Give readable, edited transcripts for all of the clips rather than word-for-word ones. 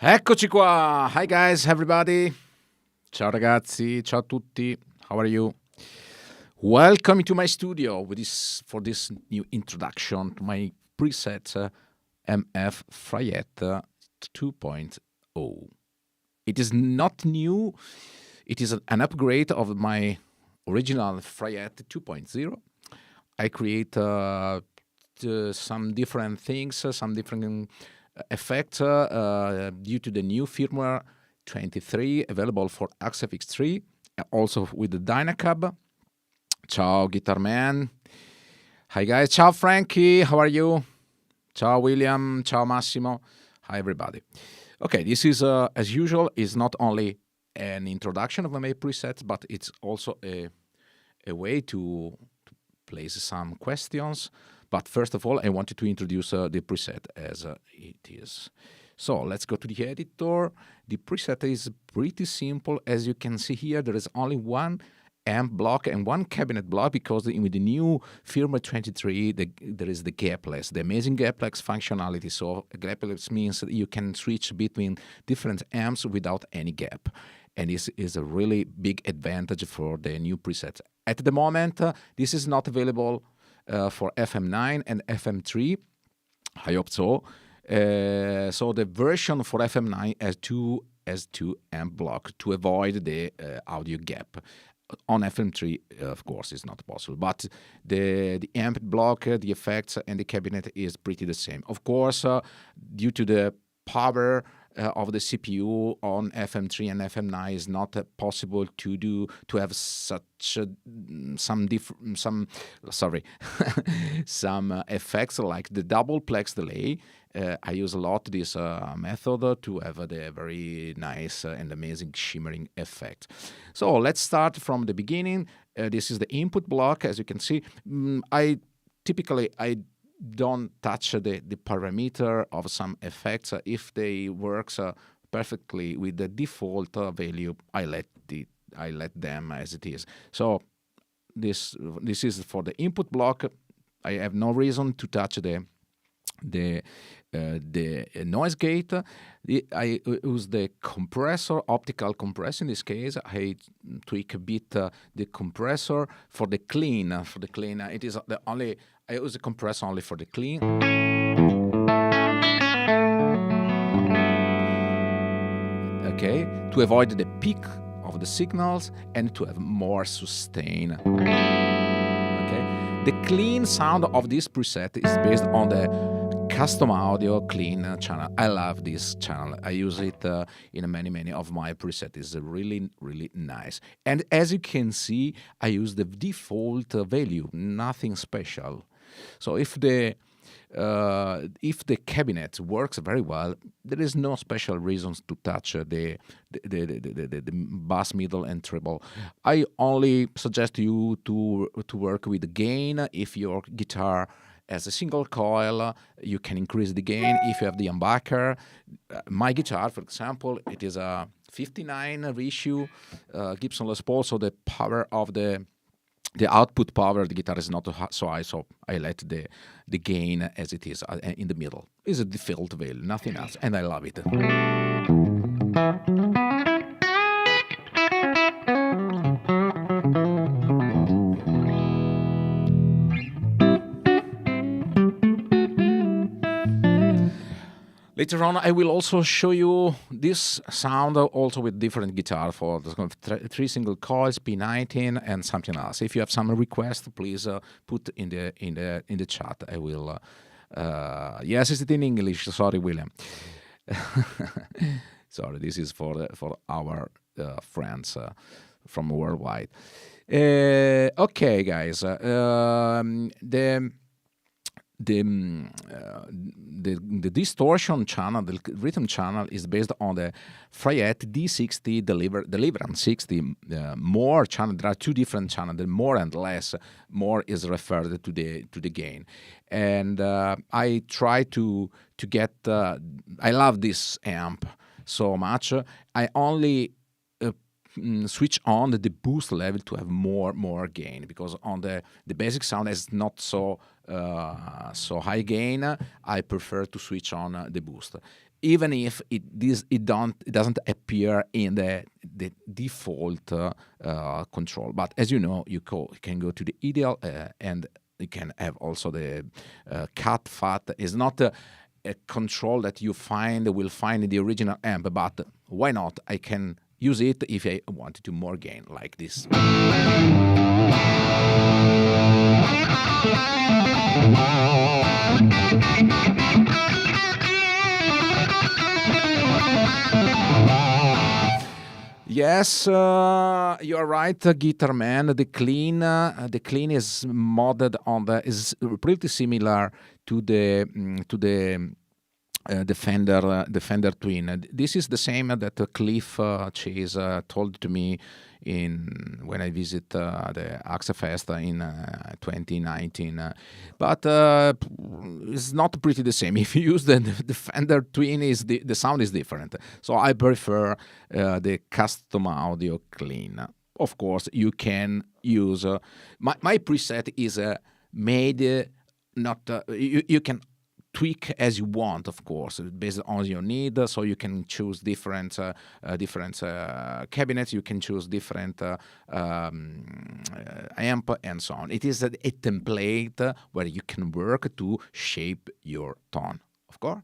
Eccoci qua. Hi guys, everybody. Ciao ragazzi, ciao a tutti. How are you? Welcome to my studio for this new introduction to my preset MF Fryette 2.0. It is not new. It is an upgrade of my original Fryette 2.0. I create some different things, some different effects due to the new firmware 23 available for XFX3, also with the Dynacab. Ciao Guitar Man. Hi guys. Ciao Frankie. How are you? Ciao William. Ciao Massimo. Hi everybody. Okay, this is as usual is not only an introduction of my presets, but it's also a way to place some questions. But first of all, I wanted to introduce the preset as it is. So let's go to the editor. The preset is pretty simple. As you can see here, there is only one amp block and one cabinet block because with the new firmware 23, there is the gapless, the amazing gapless functionality. So gapless means that you can switch between different amps without any gap. And this is a really big advantage for the new presets. At the moment, this is not available for FM9 and FM3. I hope so. So the version for FM9 has two amp block to avoid the audio gap. On FM3, of course, it's not possible. But the amp block, the effects, and the cabinet is pretty the same. Of course, due to the power of the CPU on FM3 and FM9 is not possible to have such some effects like the double plex delay. I use a lot this method to have the very nice and amazing shimmering effect. So let's start from the beginning. This is the input block. As you can see, I don't touch the parameter of some effects. If they works perfectly with the default value, I let them as it is. So this is for the input block. I have no reason to touch the noise gate. I use the compressor, optical compressor. In this case, I tweak a bit the compressor for the clean. It is the only. I use the compressor only for the clean. Okay, to avoid the peak of the signals and to have more sustain. Okay, the clean sound of this preset is based on the custom audio clean channel. I love this channel. I use it in many of my presets. It's really nice. And as you can see, I use the default value, nothing special. So if the cabinet works very well, there is no special reasons to touch the bass, middle, and treble. I only suggest you to work with the gain. If your guitar has a single coil, you can increase the gain. If you have the humbucker, my guitar, for example, it is a 59 reissue Gibson Les Paul, so the power of the output power of the guitar is not so high, so I let the gain as it is in the middle. It's a default value, nothing else, and I love it. Later on, I will also show you this sound also with different guitar for the 3 single coils, P19, and something else. If you have some request, please put in the chat. I will. Yes, it's in English. Sorry, William. Sorry, this is for our friends from worldwide. Okay, guys. The distortion channel, the rhythm channel, is based on the Fryette D60 Deliverance 60 more channel. There are 2 different channels, the more and less. More is referred to the gain, and I try to get. I love this amp so much. I only switch on the boost level to have more gain, because on the basic sound is not so high gain. I prefer to switch on the boost, even if it doesn't appear in the default control. But as you know, you can go to the ideal and you can have also the cut fat. Is not a control that you will find in the original amp, but why not? I can use it if I want to do more gain, like this. Yes, you are right, Guitar Man. The clean is modded on is pretty similar to the Fender Twin. This is the same that Cliff Chase told to me when I visit the AXA Fest in 2019. But it's not pretty the same. If you use the Fender Twin, the sound is different. So I prefer the custom audio clean. Of course, you can use my preset is made not you can tweak as you want, of course, based on your need. So you can choose different cabinets. You can choose different amp and so on. It is a template where you can work to shape your tone, of course.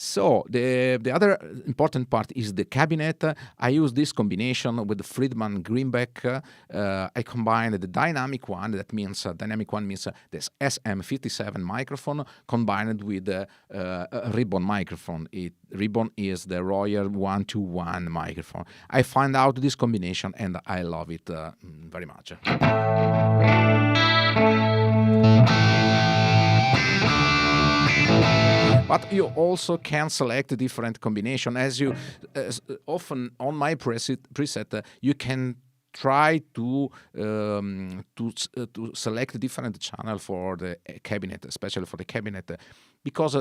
So the other important part is the cabinet. I use this combination with the Friedman Greenback. I combine the dynamic one. That means dynamic one means this SM57 microphone combined with the ribbon microphone. Ribbon is the Royer 121 microphone. I find out this combination and I love it very much. But you also can select a different combination. As you often on my preset, you can try to select a different channel for the cabinet, especially for the cabinet, because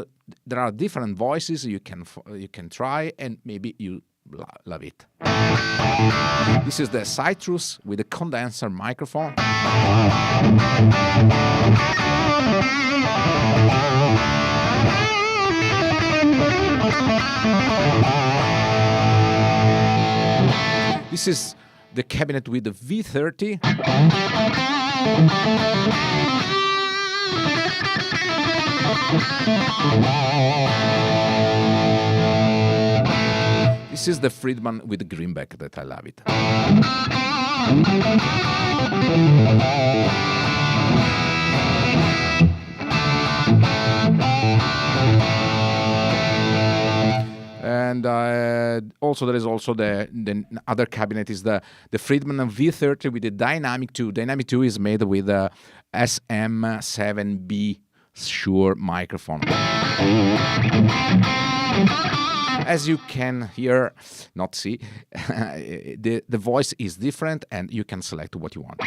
there are different voices you can try, and maybe you love it. This is the Citrus with the condenser microphone. This is the cabinet with the V30. This is the Friedman with the Greenback that I love it. And also there is also the other cabinet is the Friedman V30 with the Dynamic 2. Dynamic 2 is made with a SM7B Shure microphone. As you can hear, not see, the voice is different and you can select what you want.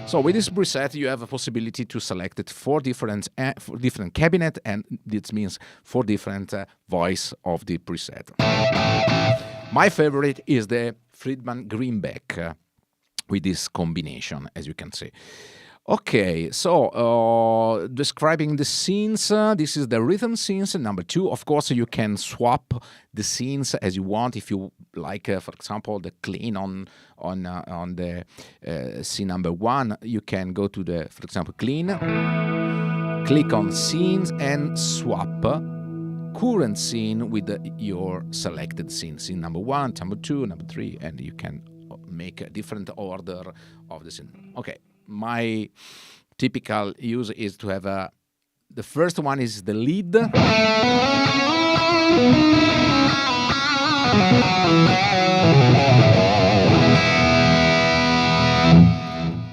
So with this preset, you have a possibility to select it for different cabinet, and this means for different voice of the preset. My favorite is the Friedman Greenback with this combination, as you can see. Okay, so describing the scenes, this is the rhythm scenes. Number 2, of course, you can swap the scenes as you want. If you like, for example, the clean on the scene number 1, you can go to the, for example, clean, click on scenes and swap current scene with your selected scene number 1, number 2, number 3, and you can make a different order of the scene. Okay, my typical use is to have the first one is the lead.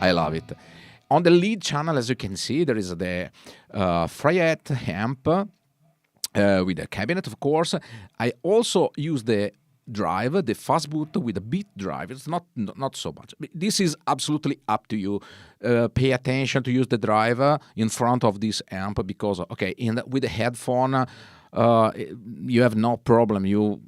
I love it. On the lead channel, as you can see, there is the Fryette amp with a cabinet, of course. I also use the drive, the fast boot with a beat drive. It's not so much. This is absolutely up to you. Pay attention to use the driver in front of this amp because, okay, with the headphone, you have no problem. You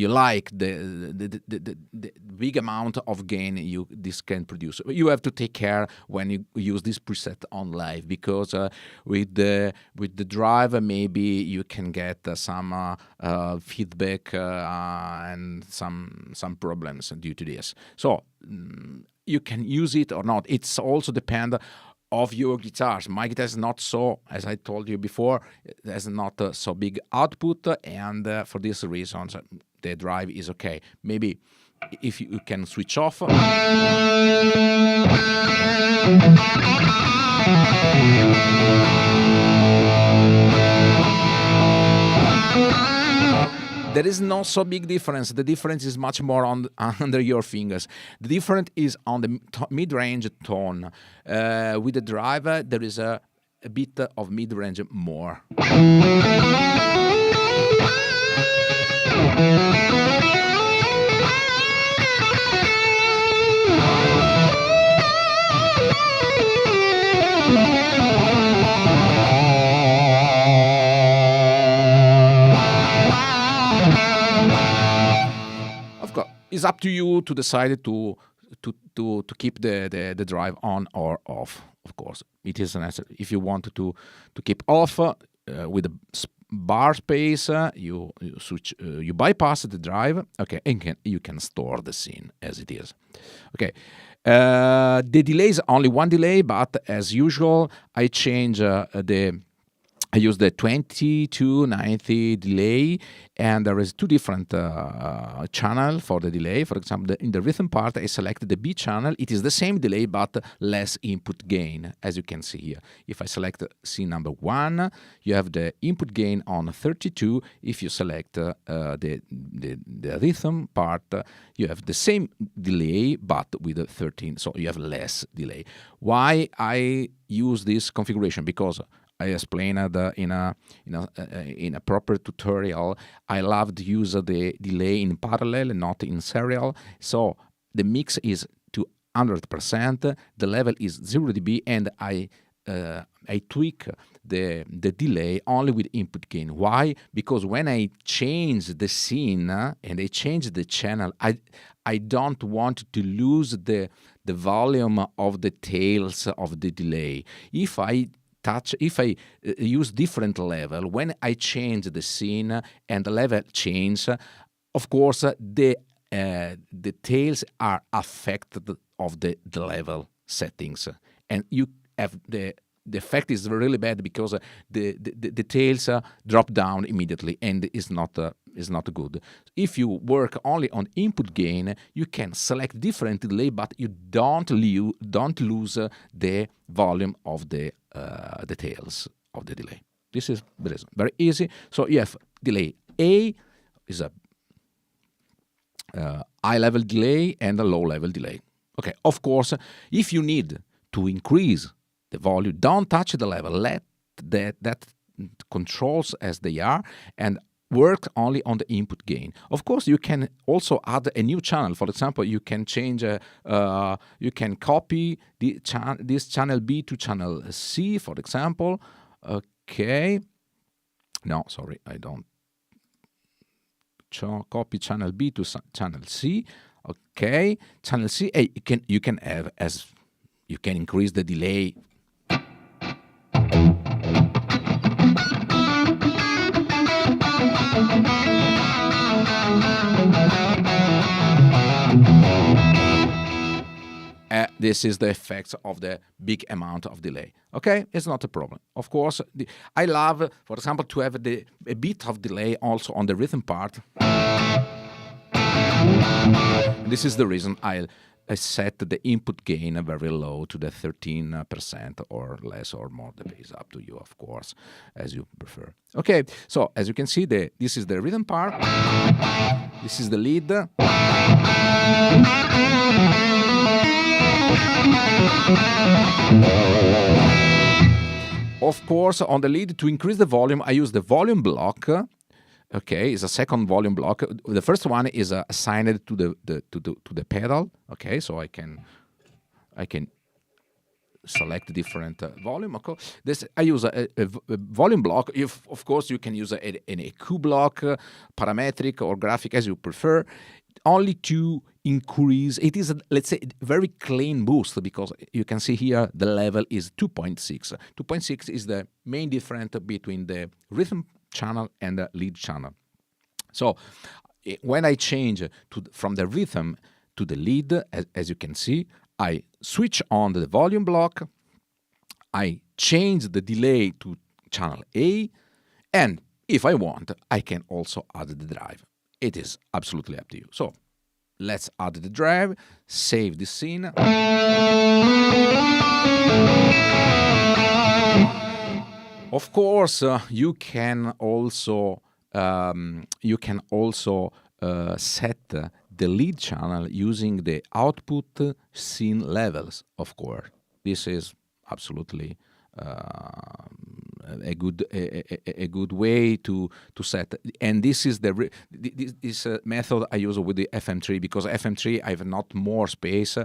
like the big amount of gain this can produce. You have to take care when you use this preset on live because with the driver maybe you can get some feedback and some problems due to this. So you can use it or not. It's also depend of your guitars. My guitar is not so, as I told you before, it has not so big output, and for these reasons, the drive is okay. Maybe if you can switch off. There is no so big difference. The difference is much more under your fingers. The difference is on the mid-range tone. With the driver, there is a bit of mid-range more. It's up to you to decide to keep the drive on or off. Of course, it is necessary. If you want to keep off with the bar space, you switch, you bypass the drive. Okay, and you can store the scene as it is. Okay. The delay is only one delay, but as usual, I change I use the 2290 delay, and there is two different channels for the delay. For example, in the rhythm part, I selected the B channel. It is the same delay, but less input gain, as you can see here. If I select scene number 1, you have the input gain on 32. If you select the rhythm part, you have the same delay, but with 13, so you have less delay. Why I use this configuration? Because I explained in a proper tutorial. I love to use the delay in parallel and not in serial. So the mix is to 100%. The level is 0 dB, and I tweak the delay only with input gain. Why? Because when I change the scene and I change the channel, I don't want to lose the volume of the tails of the delay. If I use different level, when I change the scene and the level change, of course the tails are affected of the level settings, and you have the effect is really bad because the tails drop down immediately, and is not good. If you work only on input gain, you can select different delay, but you don't lose the volume of the tails of the delay. This is very easy. So you have delay A is a high level delay and a low level delay. Okay, of course, if you need to increase the volume, don't touch the level. Let that controls as they are and work only on the input gain. Of course, you can also add a new channel. For example, you can change, you can copy this channel B to channel C, for example. Okay. No, sorry, I don't. Copy channel B to channel C. Okay, channel C. You can have as you can increase the delay. This is the effects of the big amount of delay. Okay, it's not a problem. Of course, I love, for example, to have a bit of delay also on the rhythm part. This is the reason I set the input gain very low to the 13% or less or more. The bass up to you, of course, as you prefer. Okay, so as you can see, this is the rhythm part. This is the lead. Of course, on the lead, to increase the volume, I use the volume block. Okay, it's a second volume block. The first one is assigned to the pedal. Okay, so I can select different volume. Okay. I use a volume block. Of course, you can use an EQ block, parametric or graphic as you prefer. Only to increase, it is, let's say, a very clean boost, because you can see here the level is 2.6. 2.6 is the main difference between the rhythm channel and the lead channel. So when I change from the rhythm to the lead, as you can see, I switch on the volume block, I change the delay to channel A, and if I want, I can also add the drive. It is absolutely up to you. So let's add the drive, save the scene. Of course, you can also set the lead channel using the output scene levels. Of course, this is absolutely a good way to set, and this is this method I use with the FM3, because FM3 I have not more space,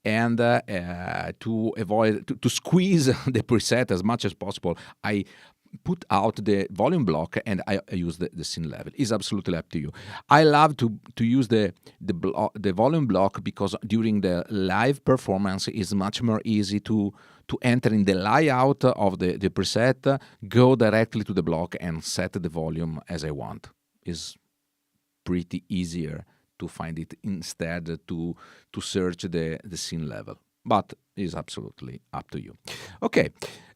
and to avoid to squeeze the preset as much as possible, I put out the volume block and I use the scene level. It's absolutely up to you. I love to use the volume block because during the live performance it's much more easy to enter in the layout of the preset, go directly to the block and set the volume as I want. It's pretty easier to find it instead to search the scene level. But it's absolutely up to you. Okay,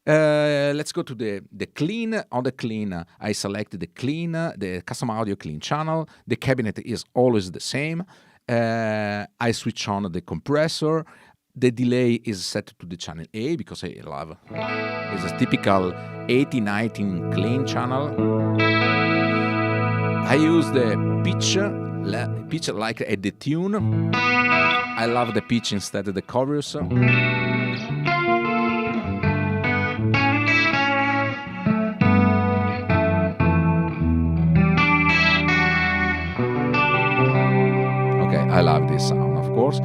let's go to the clean. On the clean, I select the clean, the custom audio clean channel. The cabinet is always the same. I switch on the compressor. The delay is set to the channel A because I love it's a typical 80-19 clean channel. I use the pitch like at the tune. I love the pitch instead of the chorus. I love this sound, of course.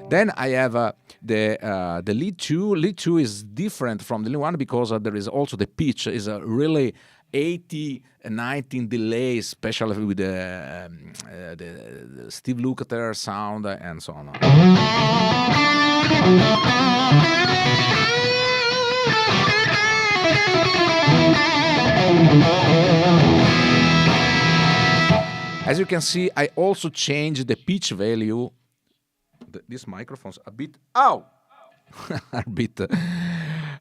Then I have the lead 2. Lead 2 is different from the lead 1 because there is also the pitch is a really 80-19 delay, especially with the Steve Lukather sound and so on. As you can see, I also changed the pitch value. These microphones a bit, are a bit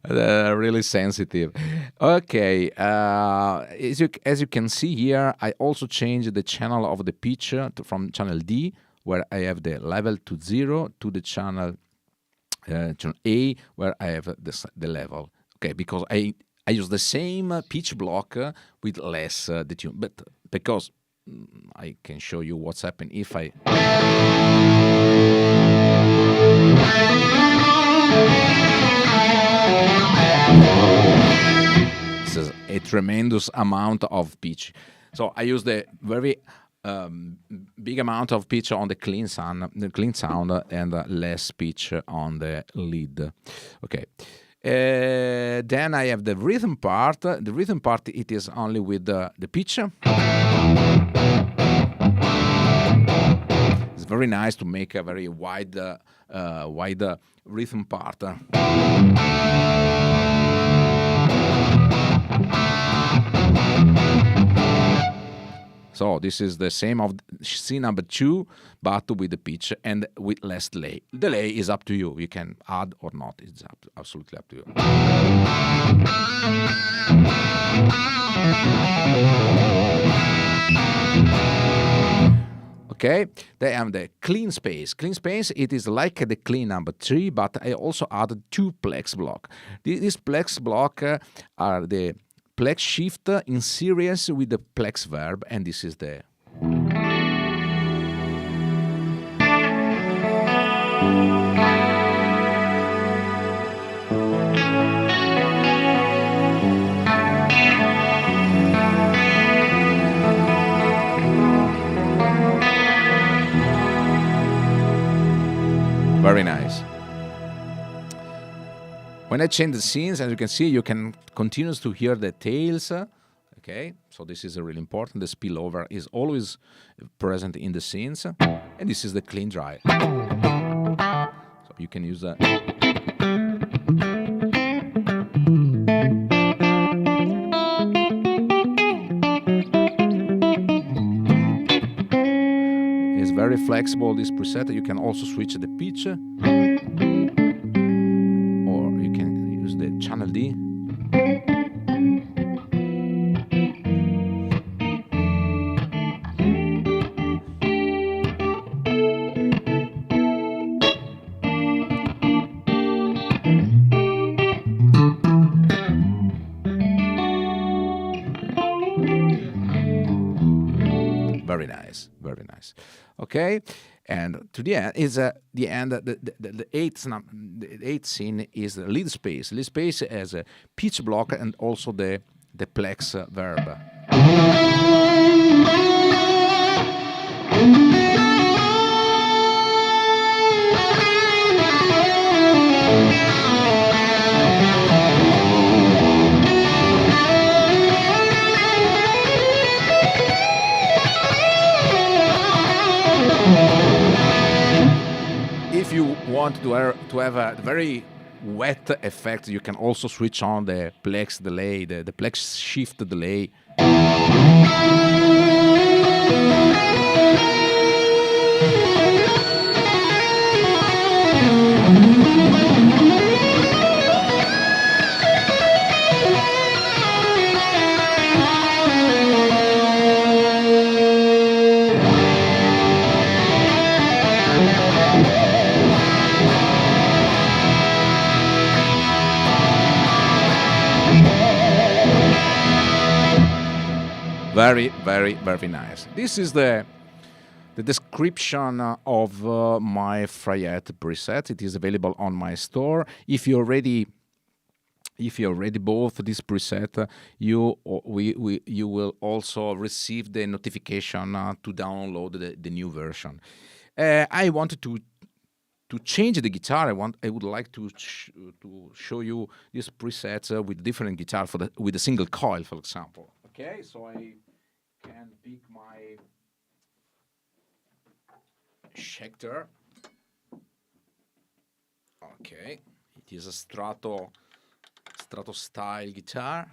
really sensitive. Okay, as you can see here, I also changed the channel of the pitch from channel D, where I have the level to 0, to the channel A, where I have the level. Okay, because I use the same pitch block with less detune, but because I can show you what's happened if I. This is a tremendous amount of pitch. So I use the very big amount of pitch on the clean sound, and less pitch on the lead. Okay. Then I have the rhythm part. The rhythm part, it is only with the pitch. It's very nice to make a very wide rhythm part. So this is the same of scene number 2, but with the pitch and with less delay. Delay is up to you. You can add or not. It's absolutely up to you. Okay, they have the clean space. Clean space, it is like the clean number 3, but I also added 2 plex block. These plex block are the plex shift in series with the plex verb, and this is the very nice. When I change the scenes, as you can see, you can continue to hear the tails. Okay, so this is really important. The spillover is always present in the scenes, and this is the clean dry. So you can use that. It's very flexible, this preset. You can also switch the pitch. The channel D. Very nice, very nice. Okay, and to the end is the end. The eighth scene is the lead space. Lead space has a pitch block and also the plex verb. If you want to have a very wet effect, you can also switch on the plex delay, the plex shift delay. Very, very, very nice. This is the description of my Fryette preset. It is available on my store. If you already bought this preset, you will also receive the notification to download the new version. I wanted to change the guitar. I would like to show you this preset with different guitar with a single coil, for example. Okay, so I can pick my Schecter. Okay, it is a Strato style guitar.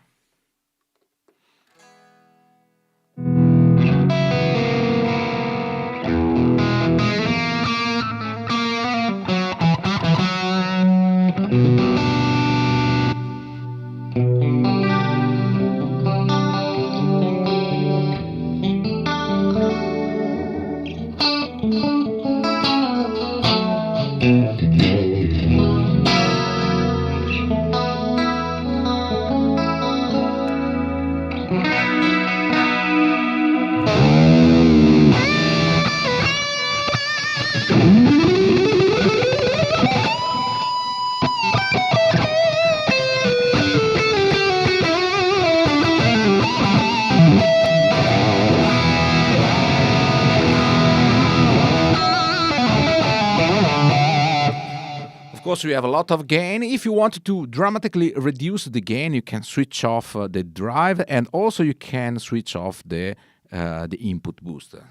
Of course, we have a lot of gain. If you want to dramatically reduce the gain, you can switch off the drive, and also you can switch off the input booster.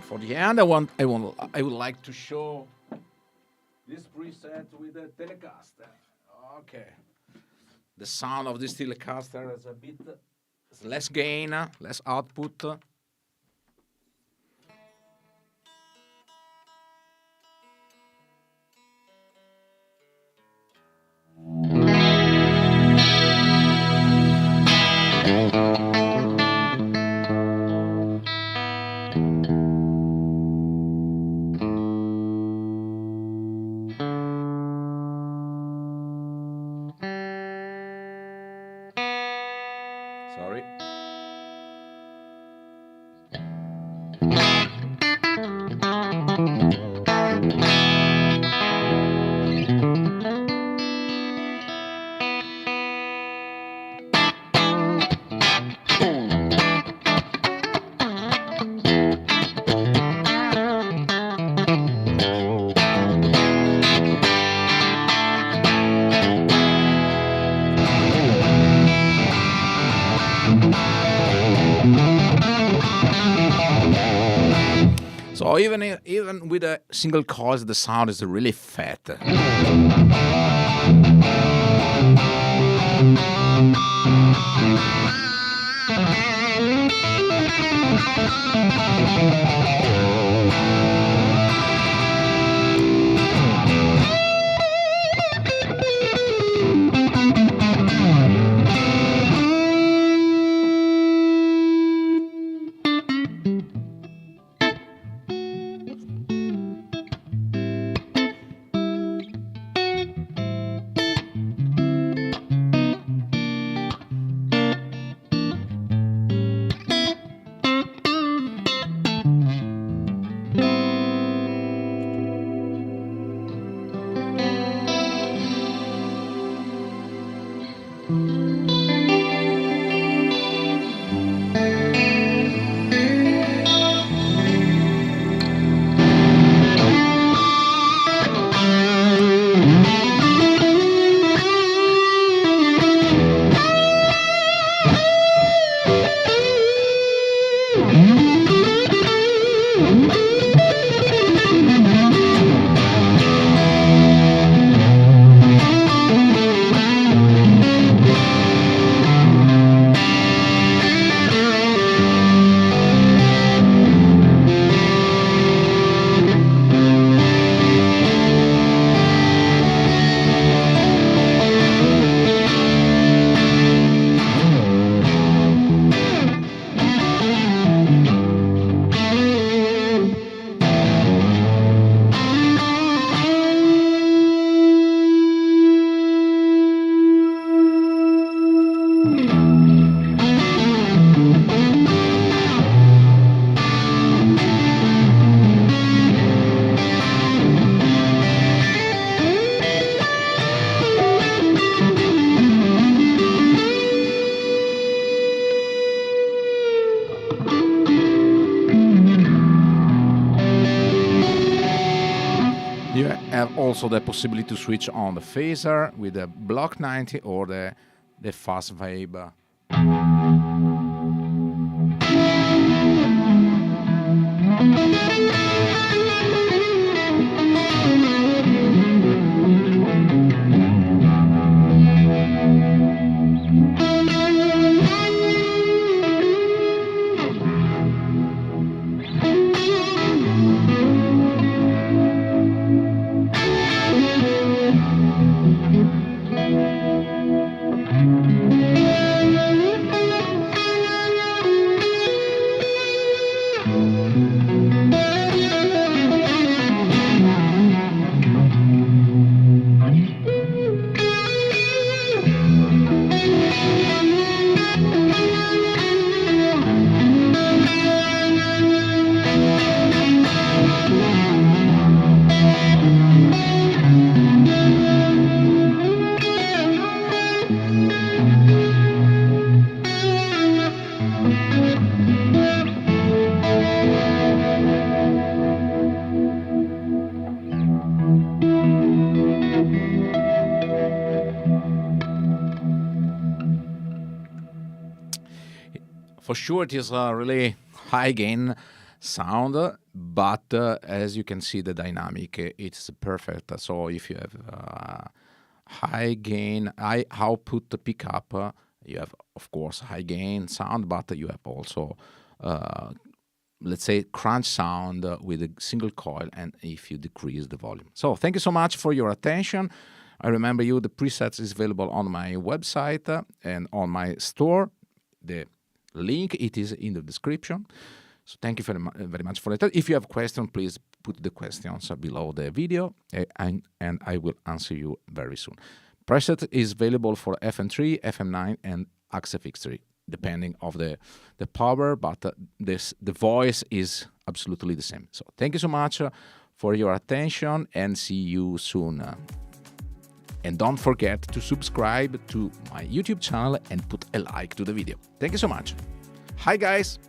For the end, I would like to show this preset with the Telecaster. Okay, the sound of this Telecaster is a bit less gain, less output. Sorry. So even with a single chord, the sound is really fat. have also the possibility to switch on the phaser with the block 90 or the fast wave. For sure, it is a really high gain sound, but as you can see, the dynamic it's perfect. So if you have high gain, high output pickup, you have of course high gain sound, but you have also let's say crunch sound with a single coil, and if you decrease the volume. So thank you so much for your attention. I remember you, the presets is available on my website and on my store. The link, it is in the description. So thank you very much for it. If you have questions, please put the questions below the video, and I will answer you very soon. Preset is available for FM3, FM9, and XFX3, depending of the power, but the voice is absolutely the same. So thank you so much for your attention, and see you soon. And don't forget to subscribe to my YouTube channel and put a like to the video. Thank you so much. Hi guys!